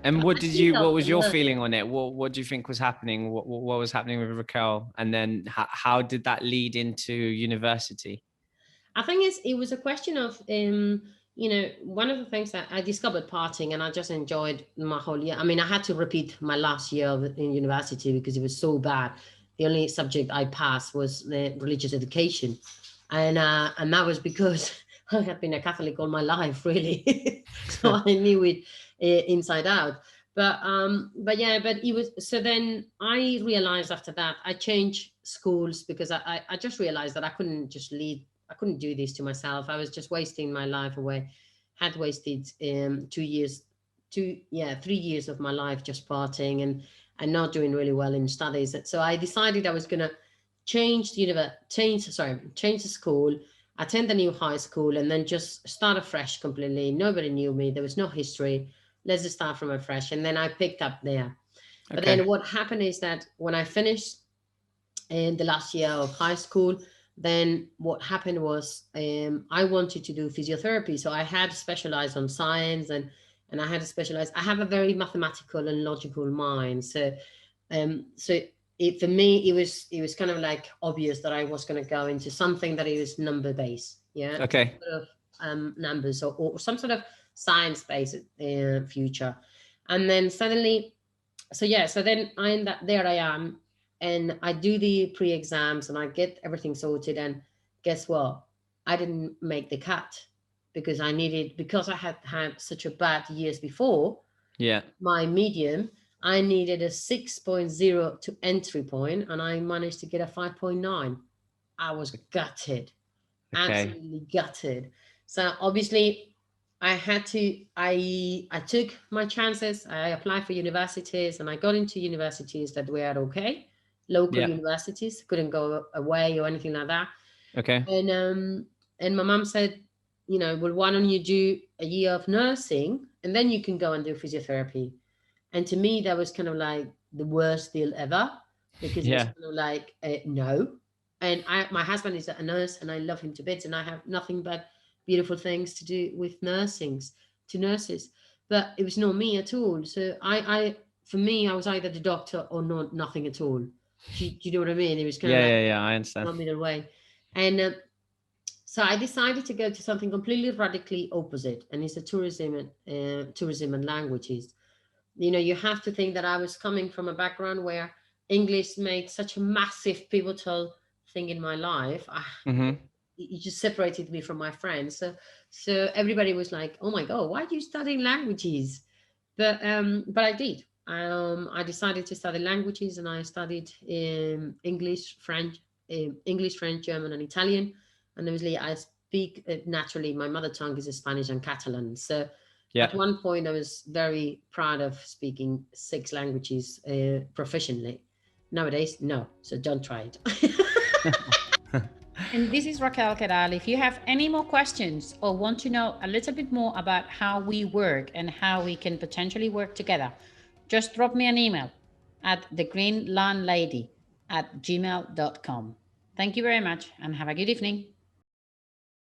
And what was your feeling on it? What do you think was happening? What was happening with Raquel? And then how did that lead into university? I think it was a question of, one of the things that I discovered partying, and I just enjoyed my whole year. I mean, I had to repeat my last year in university because it was so bad. The only subject I passed was the religious education. And that was because I had been a Catholic all my life, really. So I knew it inside out. But it was, so then I realized after that I changed schools because I just realized that I couldn't just leave. I couldn't do this to myself. I was just wasting my life away. Had wasted 3 years of my life just partying and not doing really well in studies. So I decided I was gonna change the school, attend a new high school, and then just start afresh completely. Nobody knew me. There was no history. Let's just start from afresh. And then I picked up there. But then what happened is that when I finished in the last year of high school, then what happened was I wanted to do physiotherapy. So I had to specialize on science and I had to specialize. I have a very mathematical and logical mind. So for me, it was kind of like obvious that I was going to go into something that is number based. Yeah. Okay. Sort of, numbers or some sort of science based future. And then suddenly, so then there I am, and I do the pre-exams and I get everything sorted, and guess what? I didn't make the cut because I had had such a bad years before. Yeah. My medium, I needed a 6.0 to entry point, and I managed to get a 5.9. I was gutted. Okay. Absolutely gutted. So obviously I took my chances. I applied for universities and I got into universities that were okay, local universities, couldn't go away or anything like that. Okay. And my mom said, well, why don't you do a year of nursing and then you can go and do physiotherapy. And to me, that was kind of like the worst deal ever, because it was kind of like, no. And my husband is a nurse and I love him to bits, and I have nothing but beautiful things to do with nurses, but it was not me at all. So for me, I was either the doctor or nothing at all. Do you know what I mean? It was kind of like, I understand. not middle way. And so I decided to go to something completely radically opposite, and it's a tourism and languages. You have to think that I was coming from a background where English made such a massive pivotal thing in my life. It just separated me from my friends. So everybody was like, "Oh my God, why are you studying languages?" But I did. I decided to study languages, and I studied English, French, German, and Italian. And obviously, I speak naturally. My mother tongue is Spanish and Catalan. So at one point, I was very proud of speaking 6 languages proficiently. Nowadays, no. So don't try it. And this is Raquel Queral. If you have any more questions or want to know a little bit more about how we work and how we can potentially work together, just drop me an email at thegreenlandlady@gmail.com. Thank you very much and have a good evening.